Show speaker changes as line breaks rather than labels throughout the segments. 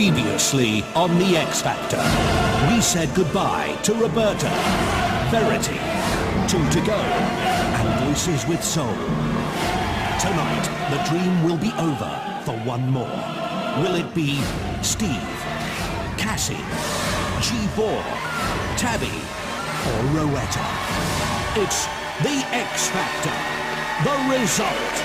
Previously on The X Factor, we said goodbye to Roberta, Verity, Two to Go, and Voices with Soul. Tonight, the dream will be over for one more. Will it be Steve, Cassie, G4, Tabby, or Rowetta? It's The X Factor, the result.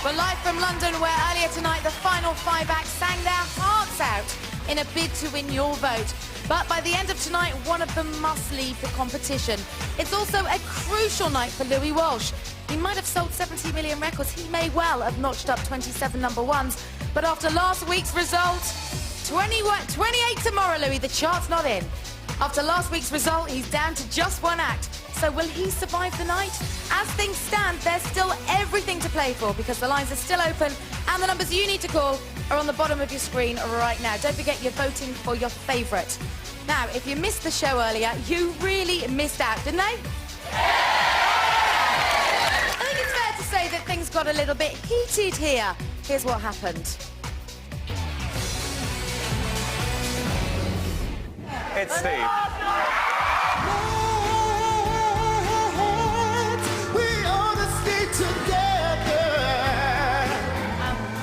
We're live from London, where earlier tonight the final five acts sang their hearts out in a bid to win your vote. But by the end of tonight, one of them must leave the competition. It's also a crucial night for Louis Walsh. He might have sold 70 million records. He may well have notched up 27 number ones. But after last week's result, 28 tomorrow, Louis, the chart's not in. After last week's result, he's down to just one act. So will he survive the night? As things stand, there's still everything to play for because the lines are still open and the numbers you need to call are on the bottom of your screen right now. Don't forget you're voting for your favourite. Now, if you missed the show earlier, you really missed out, didn't they? I think it's fair to say that things got a little bit heated here. Here's what happened.
It's Steve.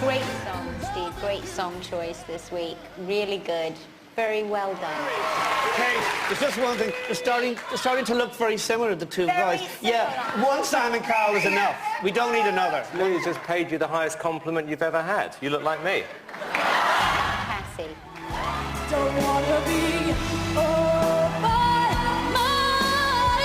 Great song, Steve. Great song choice this week. Really good. Very well done.
Kate, there's just one thing. They're starting to look very similar, the two guys. Yeah, one Simon Cowell is enough. We don't need another.
Louis just paid you the highest compliment you've ever had. You look like me.
Cassie.
Don't wanna be all by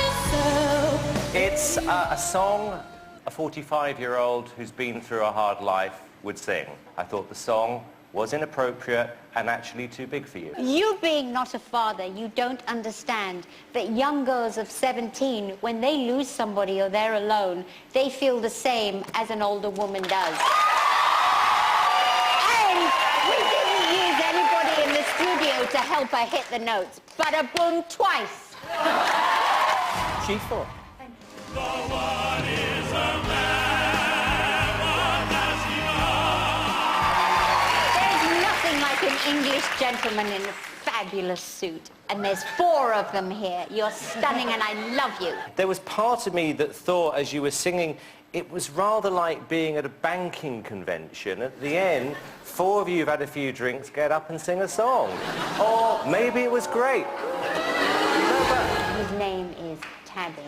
myself.
It's a song a 45-year-old who's been through a hard life would sing. I thought the song was inappropriate and actually too big for you.
You being not a father, you don't understand that young girls of 17, when they lose somebody or they're alone, they feel the same as an older woman does. And we didn't use anybody in the studio to help her hit the notes. Bada boom, twice.
G4.
An English gentleman in a fabulous suit, and there's four of them here. You're stunning and I love you.
There was part of me that thought, as you were singing, it was rather like being at a banking convention. At the end, four of you have had a few drinks, get up and sing a song. Or maybe it was great.
His name is Tabby.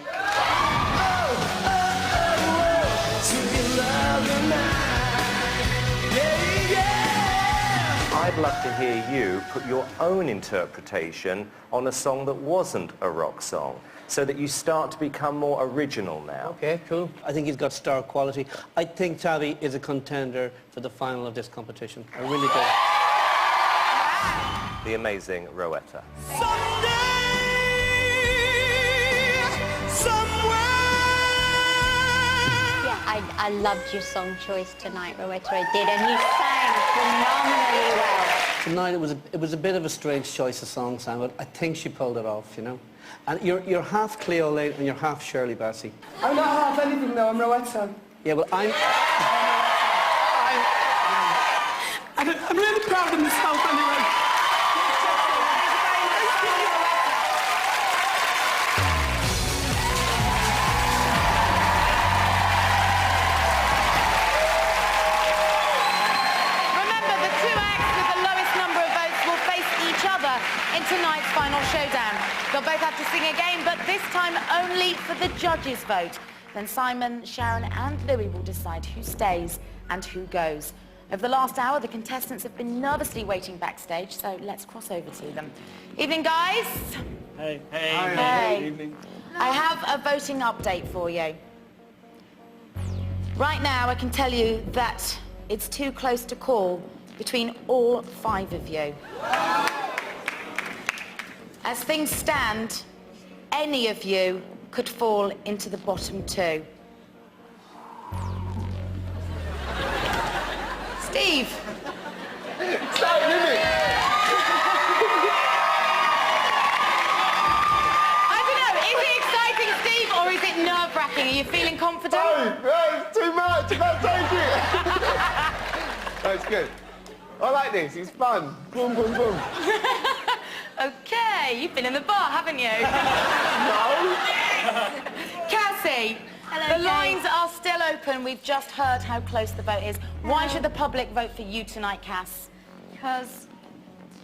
I'd love to hear you put your own interpretation on a song that wasn't a rock song, so that you start to become more original now.
Okay, cool. I think he's got star quality. I think Tabby is a contender for the final of this competition. I really do.
The amazing Rowetta.
I loved your song choice tonight, Rowetta. I did, and you sang phenomenally well.
Tonight it was a bit of a strange choice of song, Sam, but I think she pulled it off, you know. And you're half Cleo Lane and you're half Shirley Bassey.
I'm not half anything though, I'm Rowetta.
Yeah, well, I'm
really proud of myself anyway.
In tonight's final showdown. They'll both have to sing again, but this time only for the judges' vote. Then Simon, Sharon and Louis will decide who stays and who goes. Over the last hour, the contestants have been nervously waiting backstage, so let's cross over to them. Evening, guys.
Hey.
Hey. Evening. I have a voting update for you. Right now, I can tell you that it's too close to call between all 5 of you. As things stand, any of you could fall into the bottom 2. Steve.
Stop, Mimi.
I don't know, is it exciting, Steve, or is it nerve-wracking? Are you feeling confident?
No, it's too much. I can't take it. That's good. I like this. It's fun. Boom, boom, boom.
Okay, you've been in the bar, haven't you?
No.
Cassie,
Hello,
the lines are still open. We've just heard how close the vote is. Why should the public vote for you tonight, Cass?
Because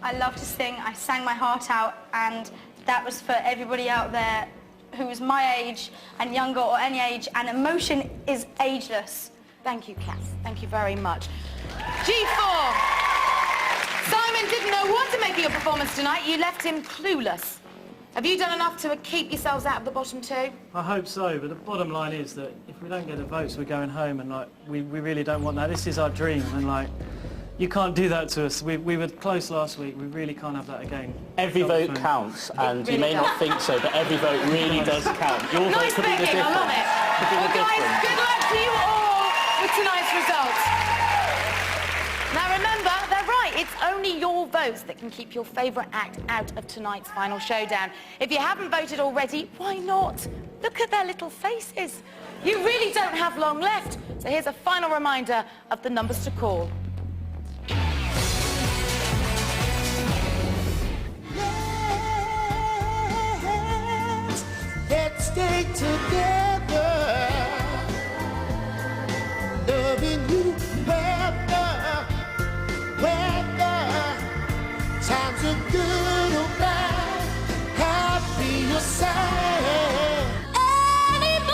I love to sing. I sang my heart out, and that was for everybody out there who is my age and younger or any age, and emotion is ageless.
Thank you, Cass. Thank you very much. G4. Simon didn't know what to make of your performance tonight. You left him clueless. Have you done enough to keep yourselves out of the bottom 2?
I hope so, but the bottom line is that if we don't get the votes, we're going home, and like we really don't want that. This is our dream, and like you can't do that to us. We were close last week. We really can't have that again.
Every vote counts, and you may not think so, but every vote really does count. Your vote
Nice
could be the
begging,
difference.
I love it.
Could be
Well,
the
guys,
difference.
good luck to you all with tonight's results. Now remember, they're right. It's only your votes that can keep your favourite act out of tonight's final showdown. If you haven't voted already, why not? Look at their little faces. You really don't have long left. So here's a final reminder of the numbers to call.
Let's stay together, loving you whether times are good or bad, happy or sad. Anymore,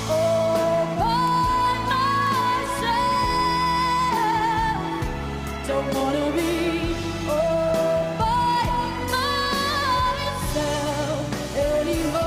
all by myself, don't wanna be all by myself anymore.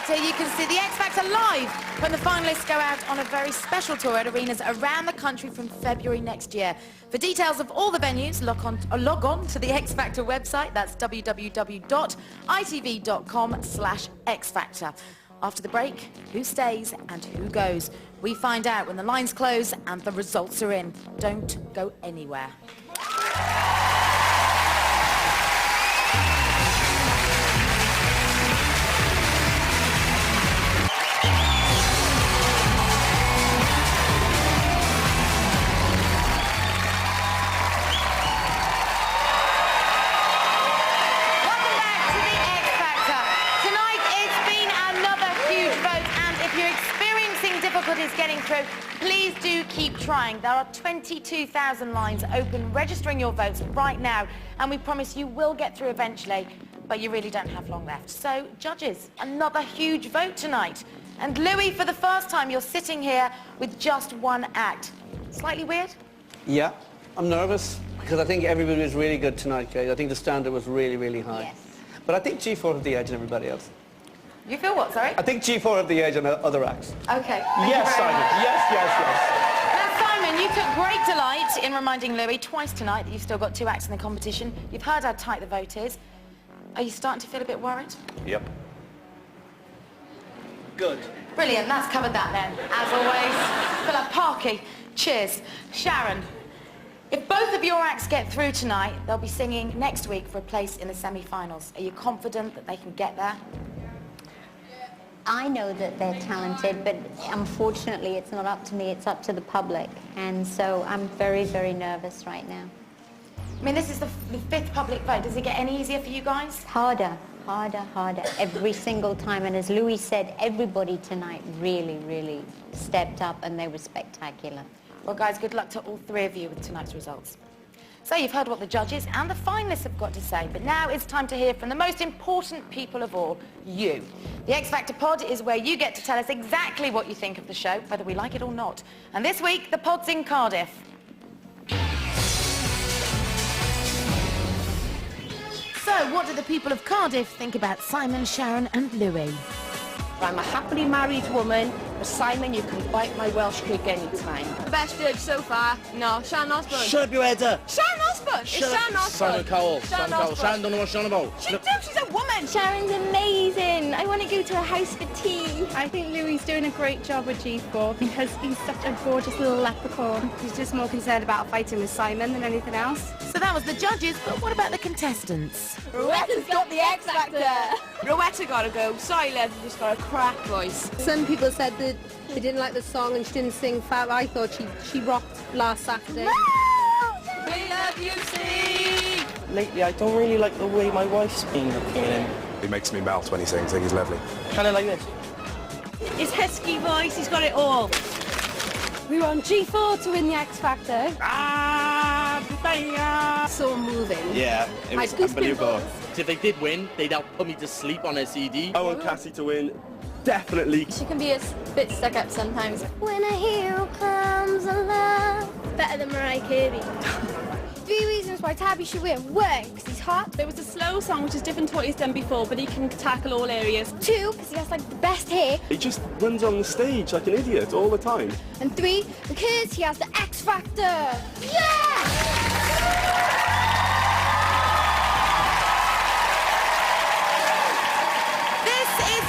You can see the X Factor live when the finalists go out on a very special tour at arenas around the country from February next year. For details of all the venues, log on to the X Factor website. That's www.itv.com/xfactor. After the break, who stays and who goes? We find out when the lines close and the results are in. Don't go anywhere. Difficulties getting through, please do keep trying. There are 22,000 lines open registering your votes right now, and we promise you will get through eventually, but you really don't have long left. So, judges, another huge vote tonight. And Louis, for the first time, you're sitting here with just one act. Slightly weird?
Yeah, I'm nervous because I think everybody was really good tonight, guys. I think the standard was really, really high.
Yes.
But I think G4 have the edge on everybody else.
You feel what, sorry?
I think G4 have the edge on other acts.
Okay.
Yes, Simon. Yes, yes, yes.
Now, Simon, And you took great delight in reminding Louis twice tonight that you've still got 2 acts in the competition. You've heard how tight the vote is. Are you starting to feel a bit worried?
Yep.
Good.
Brilliant, that's covered that then. As always, Philip Parky, cheers. Sharon, if both of your acts get through tonight, they'll be singing next week for a place in the semi-finals. Are you confident that they can get there?
I know that they're talented, but unfortunately it's not up to me, it's up to the public. And so I'm very, very nervous right now.
I mean, this is the 5th public vote. Does it get any easier for you guys?
Harder, harder, harder, every single time. And as Louis said, everybody tonight really, really stepped up and they were spectacular.
Well, guys, good luck to all 3 of you with tonight's results. So you've heard what the judges and the finalists have got to say, but now it's time to hear from the most important people of all, you. The X Factor pod is where you get to tell us exactly what you think of the show, whether we like it or not. And this week, the pod's in Cardiff. So, what do the people of Cardiff think about Simon, Sharon and Louis?
I'm a happily married woman, but Simon, you can bite my Welsh cake anytime.
The best judge so far? No, Sharon Osbourne.
Shut up, you header.
Sharon Osbourne? It's Sharon Osbourne.
Simon Cowell.
Sharon Osbourne.
Sharon don't know what she's on about.
She does, she's a woman.
Sharon's amazing. I want to go to her house for tea.
I think Louis doing a great job with G4 because he's such a gorgeous little leprechaun. He's just more concerned about fighting with Simon than anything else.
So that was the judges, but what about the contestants?
Rowetta's got the X Factor. Rowetta gotta go. Silas has just got a crack voice.
Some people said that they didn't like the song and she didn't sing fab. I thought she rocked last Saturday.
We love you, Steve.
Lately, I don't really like the way my wife's been looking at him.
He makes me melt when he sings. I think he's lovely.
Kind of like this.
His husky voice, he's got it all.
We were on G4 to win the X Factor. So moving.
Yeah, it was
I had
unbelievable.
goosebumps.
If they did win, they'd help put me to sleep on a CD.
I want Cassie to win. Definitely.
She can be a bit stuck up sometimes.
When a hero comes alive.
Better than Mariah Carey.
3 reasons why Tabby should win. 1, because he's hot.
It was a slow song, which is different to what he's done before, but he can tackle all areas.
2, because he has like the best hair.
He just runs on the stage like an idiot all the time.
And 3, because he has the X Factor. Yeah!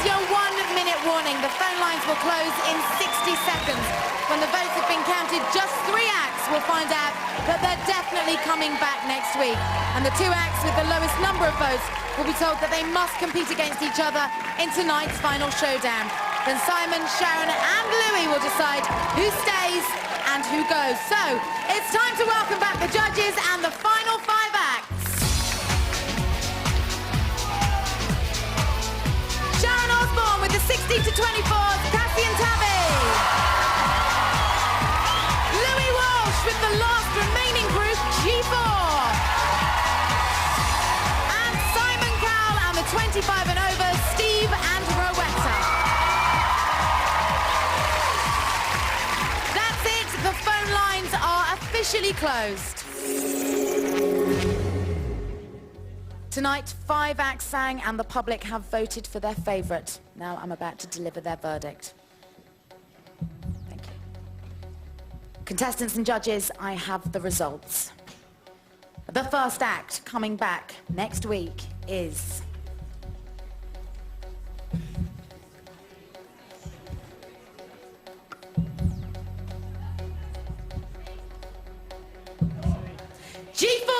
Your 1-minute warning. The phone lines will close in 60 seconds. When the votes have been counted, just 3 acts will find out that they're definitely coming back next week. And the 2 acts with the lowest number of votes will be told that they must compete against each other in tonight's final showdown. Then Simon, Sharon and Louis will decide who stays and who goes. So, it's time to welcome back the judges and the final 5 acts. Sharon Osbourne with the 16 to 24s, Cassie and Tabby. Louis Walsh with the last remaining group, G4. And Simon Cowell and the 25 and over, Steve and Rowetta. That's it, the phone lines are officially closed. Tonight, 5 acts sang and the public have voted for their favourite. Now I'm about to deliver their verdict. Thank you. Contestants and judges, I have the results. The first act coming back next week is... G4!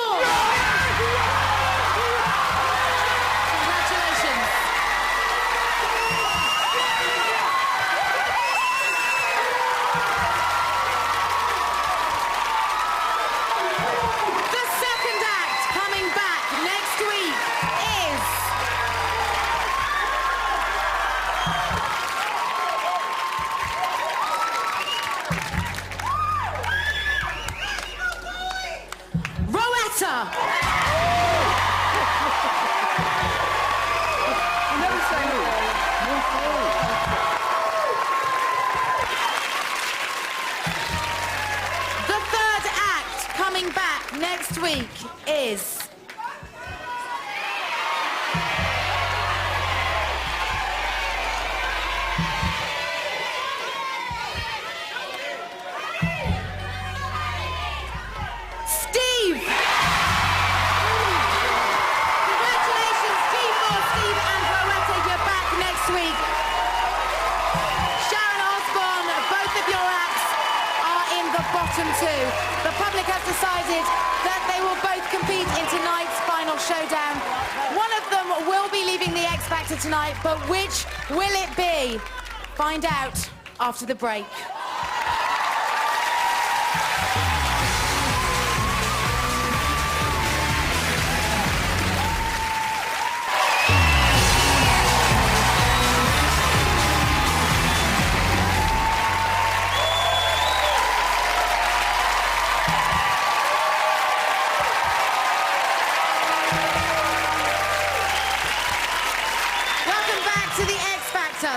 Next week is... that they will both compete in tonight's final showdown. One of them will be leaving the X Factor tonight, but which will it be? Find out after the break.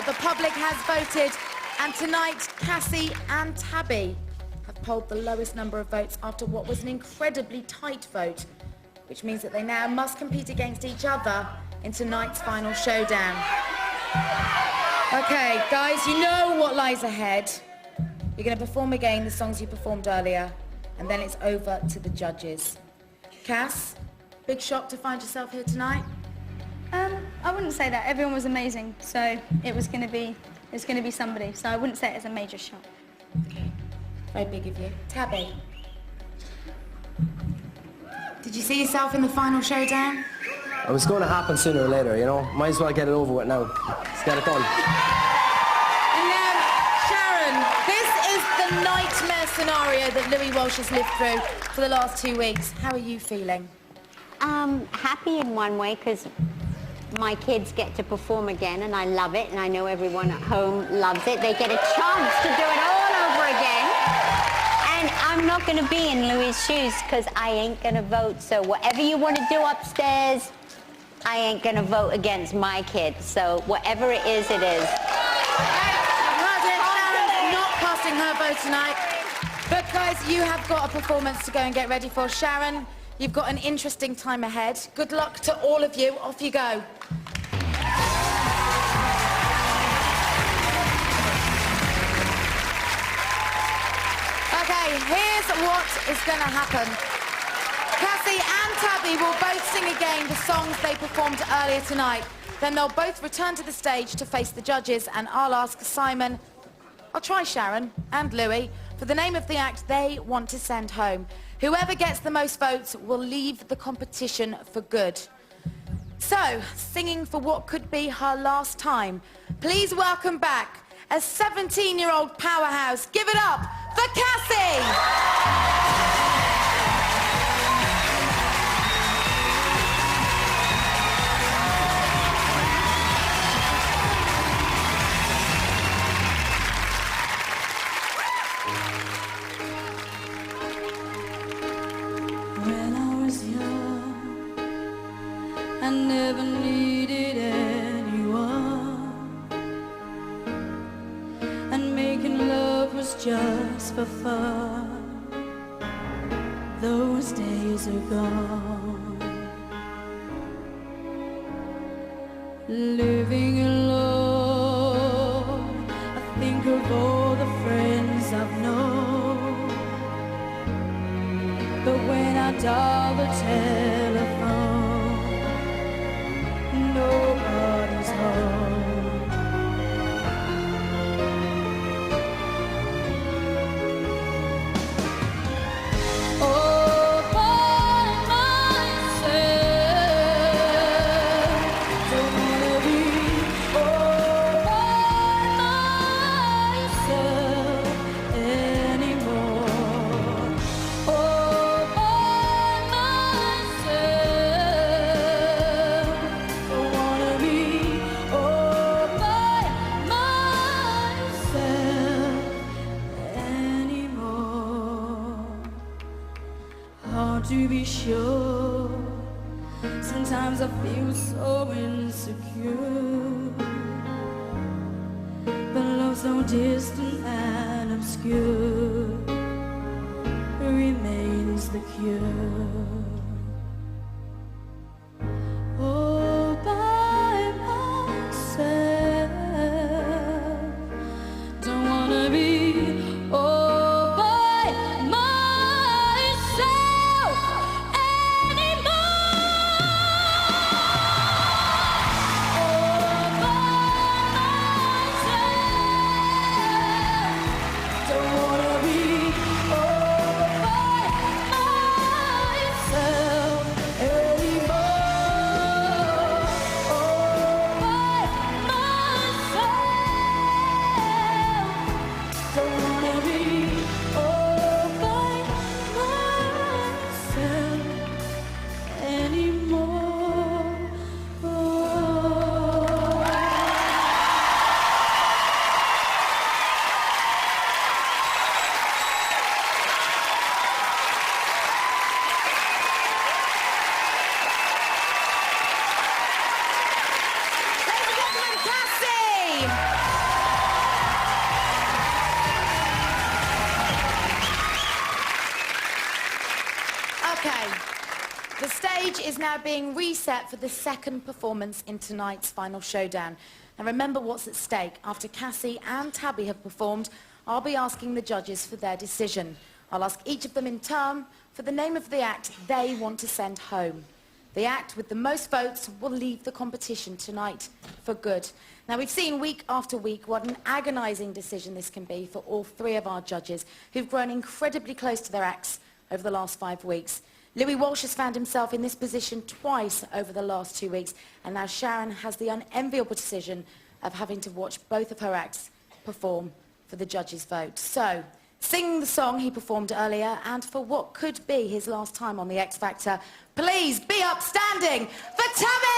The public has voted, and tonight Cassie and Tabby have polled the lowest number of votes after what was an incredibly tight vote, which means that they now must compete against each other in tonight's final showdown. Okay, guys, you know what lies ahead. You're going to perform again the songs you performed earlier, and then it's over to the judges. Cass, big shock to find yourself here tonight?
I wouldn't say that. Everyone was amazing, so it's going to be somebody. So I wouldn't say it as a major shock.
Okay, very big of you. Tabby, did you see yourself in the final showdown?
It was going to happen sooner or later, you know. Might as well get it over with now. Let's get it done.
And now, Sharon, this is the nightmare scenario that Louis Walsh has lived through for the last 2 weeks. How are you feeling?
Happy in one way, because my kids get to perform again, and I love it, and I know everyone at home loves it. They get a chance to do it all over again. And I'm not going to be in Louis' shoes, because I ain't going to vote. So whatever you want to do upstairs, I ain't going to vote against my kids. So whatever it is, it is.
Sharon's not casting her vote tonight. But guys, you have got a performance to go and get ready for. Sharon, you've got an interesting time ahead. Good luck to all of you. Off you go. Okay, here's what is going to happen. Cassie and Tabby will both sing again the songs they performed earlier tonight. Then they'll both return to the stage to face the judges, and I'll ask Simon, I'll try Sharon and Louis, for the name of the act they want to send home. Whoever gets the most votes will leave the competition for good. So, singing for what could be her last time, please welcome back a 17-year-old powerhouse. Give it up for Cassie!
When I was young, I never needed anyone, and making love was just for fun. Those days are gone. Living alone, I think of all the friends I've known. But when I dial the telephone, nobody's home. All by myself, don't wanna be all by myself anymore. All by myself, don't wanna be all by myself anymore. Hard to be sure, sometimes I feel so insecure, but love so distant and obscure remains the cure. All by myself, don't wanna be all by myself anymore. All by myself, don't wanna be all by myself.
Okay. The stage is now being reset for the second performance in tonight's final showdown. And remember what's at stake. After Cassie and Tabby have performed, I'll be asking the judges for their decision. I'll ask each of them in turn for the name of the act they want to send home. The act with the most votes will leave the competition tonight for good. Now, we've seen week after week what an agonising decision this can be for all three of our judges who've grown incredibly close to their acts over the last 5 weeks. Louis Walsh has found himself in this position twice over the last 2 weeks, and now Sharon has the unenviable decision of having to watch both of her acts perform for the judges' vote. So, sing the song he performed earlier, and for what could be his last time on the X Factor, please be upstanding for Tabby!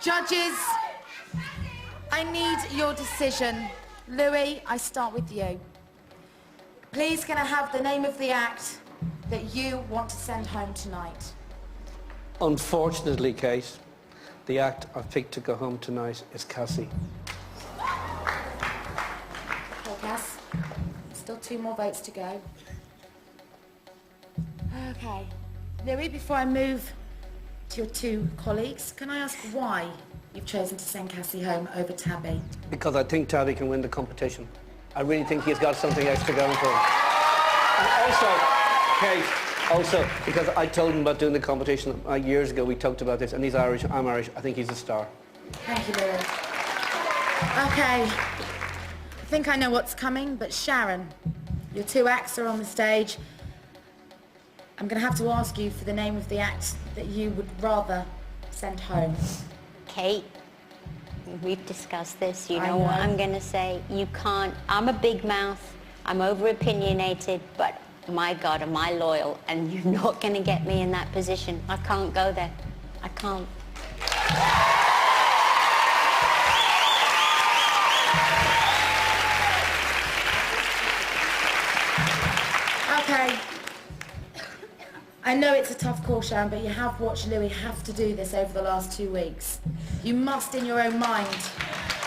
Judges, I need your decision. Louis, I start with you. Please, can I have the name of the act that you want to send home tonight?
Unfortunately, Kate, the act I've picked to go home tonight is Cassie.
Okay, Cass. Still 2 more votes to go. Okay. Louis, before I move to your 2 colleagues, can I ask why you've chosen to send Cassie home over Tabby?
Because I think Tabby can win the competition. I really think he's got something extra going for him. And also, Kate, also, because I told him about doing the competition years ago, we talked about this, and he's Irish, I'm Irish, I think he's a star.
Thank you, Louis. Okay. think I know what's coming, but Sharon, your two acts are on the stage. I'm going to have to ask you for the name of the act that you would rather send home.
Kate, we've discussed this. You know what I'm going to say. You can't. I'm a big mouth. I'm over-opinionated, but my God, am I loyal, and you're not going to get me in that position. I can't go there. I can't.
Okay. I know it's a tough call, Sharon, but you have watched Louis have to do this over the last 2 weeks. You must, in your own mind,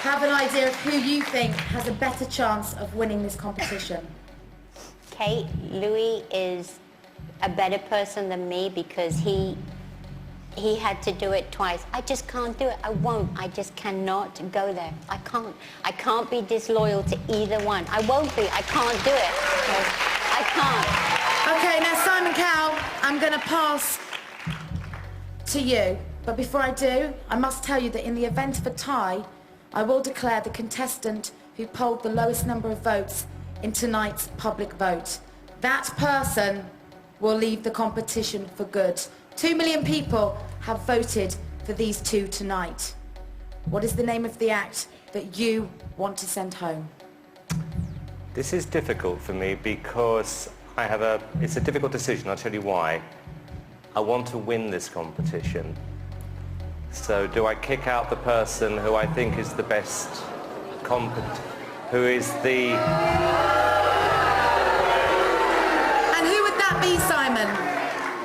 have an idea of who you think has a better chance of winning this competition.
Kate, Louis is a better person than me because he had to do it twice. I just can't do it. I won't. I just cannot go there. I can't. I can't be disloyal to either one. I won't be. I can't do it. I can't.
Okay, now Simon Cowell, I'm going to pass to you. But before I do, I must tell you that in the event of a tie, I will declare the contestant who polled the lowest number of votes in tonight's public vote. That person will leave the competition for good. 2 million people have voted for these two tonight. What is the name of the act that you want to send home?
This is difficult for me because it's a difficult decision. I'll tell you why. I want to win this competition. So do I kick out the person who I think is the best who is the...
And who would that be, Simon?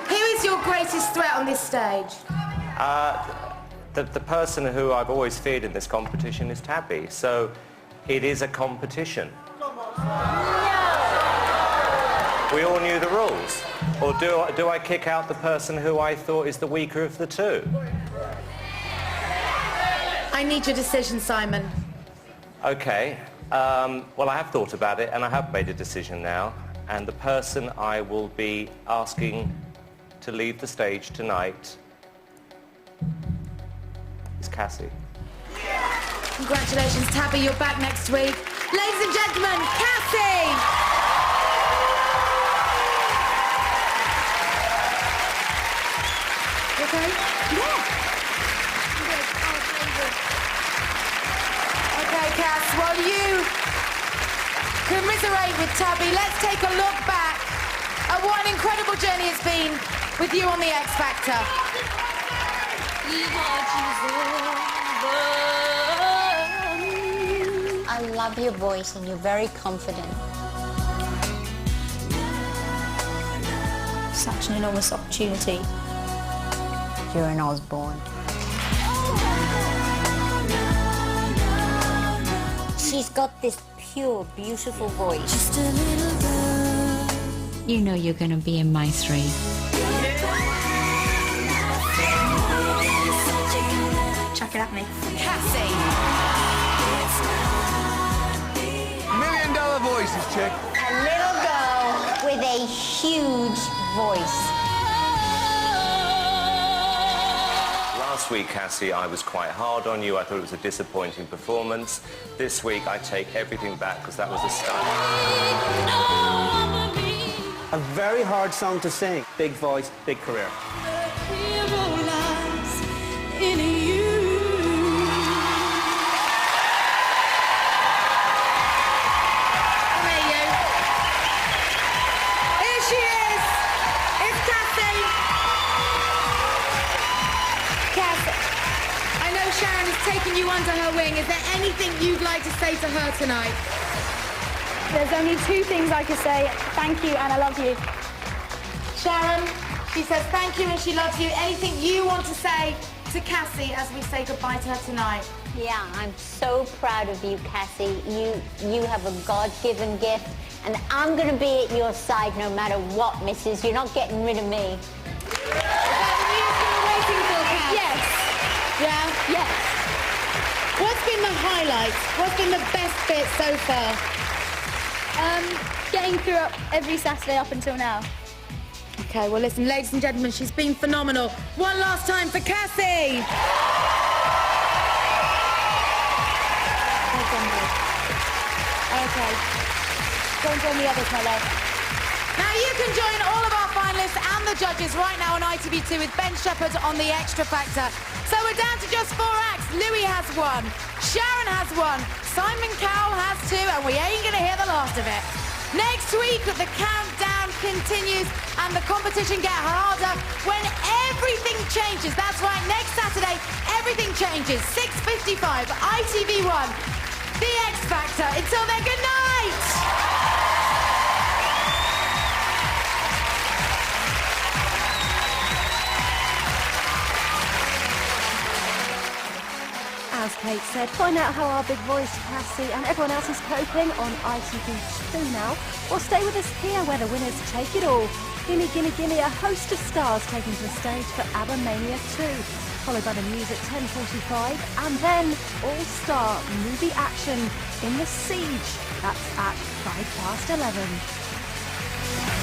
Who is your greatest threat on this stage?
The person who I've always feared in this competition is Tabby. So it is a competition. We all knew the rules. Or do I kick out the person who I thought is the weaker of the two?
I need your decision, Simon.
Okay. Well, I have thought about it and I have made a decision now. And the person I will be asking to leave the stage tonight is Cassie.
Congratulations, Tabby. You're back next week. Ladies and gentlemen, Cassie! Okay? Yeah. Okay, Cass, while you commiserate with Tabby, let's take a look back at what an incredible journey it's been with you on the X Factor.
I love your voice and you're very confident.
Such an enormous opportunity.
You're an Osborne. She's got this pure, beautiful voice. Just a little girl. You know you're going to be in my 3.
Chuck it at me.
Cassie.
$1 million voices, chick.
A little girl with a huge voice.
Last week, Cassie, I was quite hard on you. I thought it was a disappointing performance. This week, I take everything back because that was a stunt.
A very hard song to sing. Big voice, big career.
Taking you under her wing. Is there anything you'd like to say to her tonight?
There's only 2 things I could say. Thank you and I love you.
Sharon, she says thank you and she loves you. Anything you want to say to Cassie as we say goodbye to her tonight?
Yeah, I'm so proud of you, Cassie. You have a God-given gift, and I'm going to be at your side no matter what, Mrs. You're not getting rid of me.
Is that the news you were waiting for, Cass?
Yes.
Yeah? Yes. What's been the highlight? What's been the best bit so far?
Getting through every Saturday up until now.
Okay, well listen, ladies and gentlemen, she's been phenomenal. One last time for Cassie!
okay. Go and join the others, my love.
Now you can join all of our finalists and the judges right now on ITV2 with Ben Shepherd on The Extra Factor. So we're down to just 4 acts. Louis has 1, Sharon has 1, Simon Cowell has 2, and we ain't going to hear the last of it. Next week, the countdown continues and the competition gets harder when everything changes. That's right, next Saturday, everything changes. 6:55, ITV1, The X Factor. Until then, good night!
As Kate said, find out how our big voice, Cassie, and everyone else is coping on ITV2 now, or stay with us here where the winners take it all. Gimme, gimme, gimme, a host of stars taken to the stage for ABBA Mania 2, followed by the news at 10:45, and then all-star movie action in The Siege. That's at 11:05.